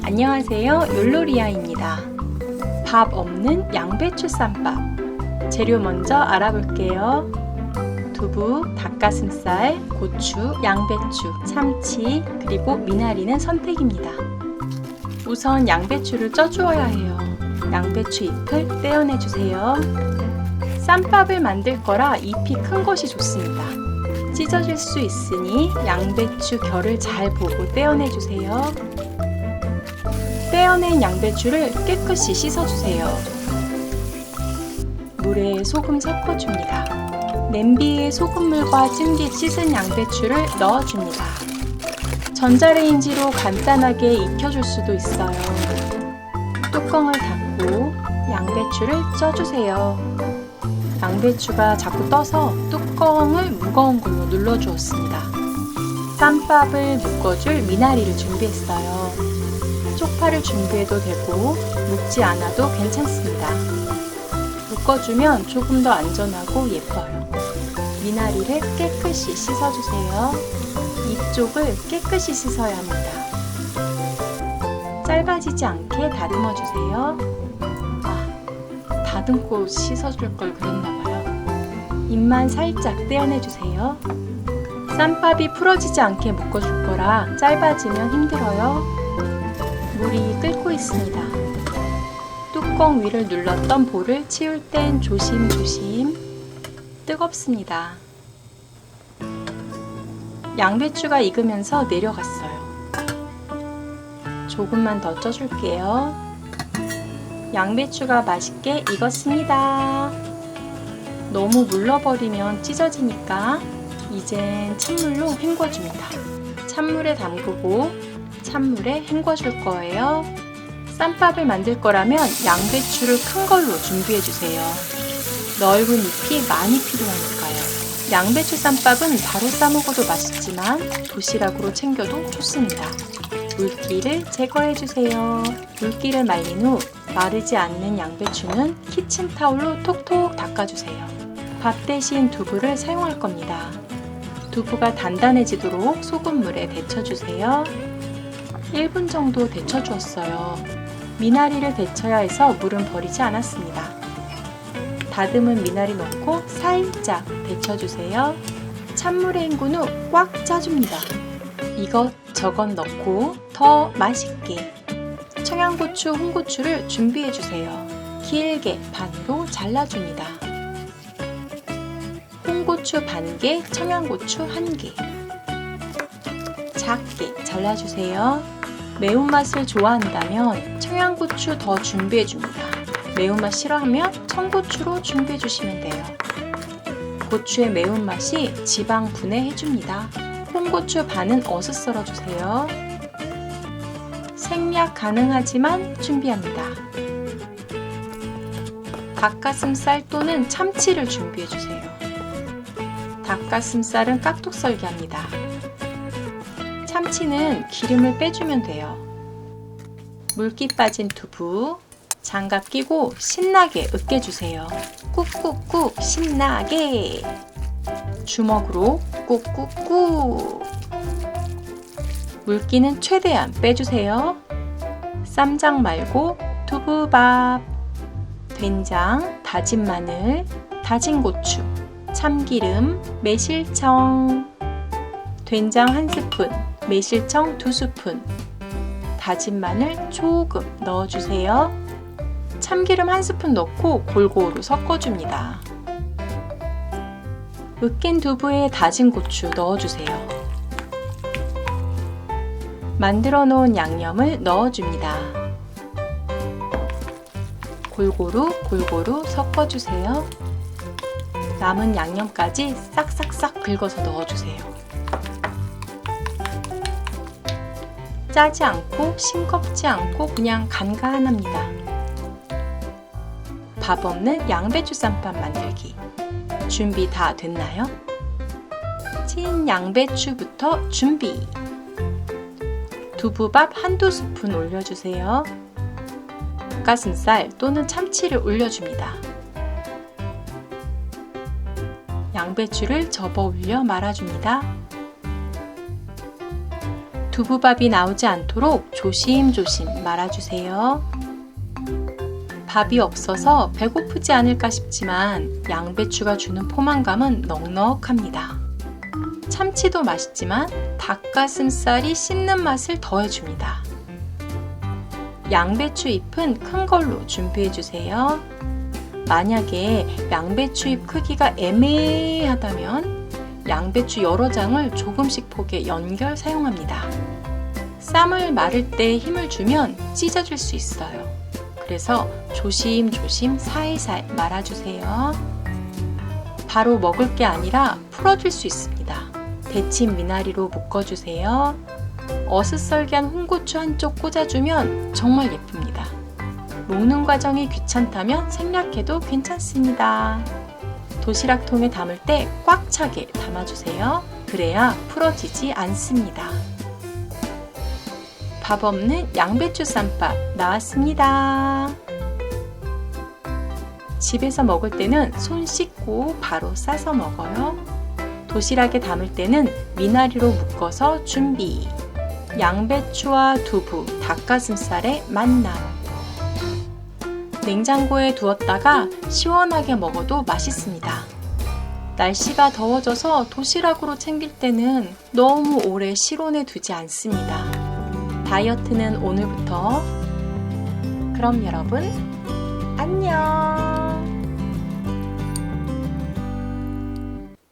안녕하세요, 욜로리아입니다. 밥 없는 양배추 쌈밥. 재료 먼저 알아볼게요. 두부, 닭가슴살, 고추, 양배추, 참치, 그리고 미나리는 선택입니다. 우선 양배추를 쪄주어야 해요. 양배추 잎을 떼어내주세요. 쌈밥을 만들 거라 잎이 큰 것이 좋습니다. 찢어질 수 있으니 양배추 결을 잘 보고 떼어내주세요. 떼어낸 양배추를 깨끗이 씻어주세요. 물에 소금 섞어줍니다. 냄비에 소금물과 찜기 씻은 양배추를 넣어줍니다. 전자레인지로 간단하게 익혀줄 수도 있어요. 뚜껑을 닫고 양배추를 쪄주세요. 양배추가 자꾸 떠서 뚜껑을 무거운 걸로 눌러주었습니다. 쌈밥을 묶어줄 미나리를 준비했어요. 쪽파를 준비해도 되고 묶지 않아도 괜찮습니다. 묶어주면 조금 더 안전하고 예뻐요. 미나리를 깨끗이 씻어주세요. 잎쪽을 깨끗이 씻어야 합니다. 짧아지지 않게 다듬어주세요. 다듬고 씻어줄 걸 그랬나봐요. 잎만 살짝 떼어내주세요. 쌈밥이 풀어지지 않게 묶어줄 거라 짧아지면 힘들어요. 물이 끓고 있습니다. 뚜껑 위를 눌렀던 볼을 치울 땐 조심조심. 뜨겁습니다. 양배추가 익으면서 내려갔어요. 조금만 더 쪄줄게요. 양배추가 맛있게 익었습니다. 너무 물러버리면 찢어지니까 이젠 찬물로 헹궈줍니다. 찬물에 담그고 찬물에 헹궈줄 거예요. 쌈밥을 만들 거라면 양배추를 큰 걸로 준비해주세요. 넓은 잎이 많이 필요하니까요. 양배추 쌈밥은 바로 싸먹어도 맛있지만 도시락으로 챙겨도 좋습니다. 물기를 제거해주세요. 물기를 말린 후 마르지 않는 양배추는 키친타올로 톡톡 닦아주세요. 밥 대신 두부를 사용할 겁니다. 두부가 단단해지도록 소금물에 데쳐주세요. 1분 정도 데쳐주었어요. 미나리를 데쳐야 해서 물은 버리지 않았습니다. 다듬은 미나리 넣고 살짝 데쳐주세요. 찬물에 헹군 후 꽉 짜줍니다. 이것저것 넣고 더 맛있게. 청양고추, 홍고추를 준비해주세요. 길게 반으로 잘라줍니다. 홍고추 반개, 청양고추 1개. 작게 잘라주세요. 매운맛을 좋아한다면 청양고추 더 준비해줍니다. 매운맛 싫어하면 청고추로 준비해주시면 돼요. 고추의 매운맛이 지방 분해해줍니다. 홍고추 반은 어슷 썰어주세요. 생략 가능하지만 준비합니다. 닭가슴살 또는 참치를 준비해주세요. 닭가슴살은 깍둑 썰기 합니다. 참치는 기름을 빼주면 돼요. 물기 빠진 두부, 장갑 끼고 신나게 으깨주세요. 꾹꾹꾹 신나게. 주먹으로 꾹꾹꾹. 물기는 최대한 빼주세요. 쌈장 말고 두부밥. 된장, 다진 마늘, 다진 고추, 참기름, 매실청. 된장 1스푼, 매실청 2스푼, 다진 마늘 조금 넣어주세요. 참기름 1스푼 넣고 골고루 섞어줍니다. 으깬 두부에 다진 고추 넣어주세요. 만들어 놓은 양념을 넣어줍니다. 골고루 섞어주세요. 남은 양념까지 싹싹싹 긁어서 넣어주세요. 짜지 않고 싱겁지 않고 그냥 간간합니다. 밥 없는 양배추 쌈밥 만들기. 준비 다 됐나요? 찐 양배추부터 준비. 두부밥 1~2스푼 올려주세요. 닭가슴살 또는 참치를 올려줍니다. 양배추를 접어 올려 말아줍니다. 두부밥이 나오지 않도록 조심조심 말아주세요. 밥이 없어서 배고프지 않을까 싶지만 양배추가 주는 포만감은 넉넉합니다. 참치도 맛있지만 닭가슴살이 씹는 맛을 더해줍니다. 양배추 잎은 큰 걸로 준비해주세요. 만약에 양배추 잎 크기가 애매하다면 양배추 여러 장을 조금씩 폭에 연결 사용합니다. 쌈을 마를 때 힘을 주면 찢어질 수 있어요. 그래서 조심조심 살살 말아주세요. 바로 먹을 게 아니라 풀어줄 수 있습니다. 데친 미나리로 묶어주세요. 어슷썰기한 홍고추 한쪽 꽂아주면 정말 예쁩니다. 묶는 과정이 귀찮다면 생략해도 괜찮습니다. 도시락통에 담을 때 꽉 차게 담아주세요. 그래야 풀어지지 않습니다. 밥 없는 양배추 쌈밥 나왔습니다. 집에서 먹을 때는 손 씻고 바로 싸서 먹어요. 도시락에 담을 때는 미나리로 묶어서 준비. 양배추와 두부, 닭가슴살의 만남. 냉장고에 두었다가 시원하게 먹어도 맛있습니다. 날씨가 더워져서 도시락으로 챙길 때는 너무 오래 실온에 두지 않습니다. 다이어트는 오늘부터. 그럼 여러분, 안녕!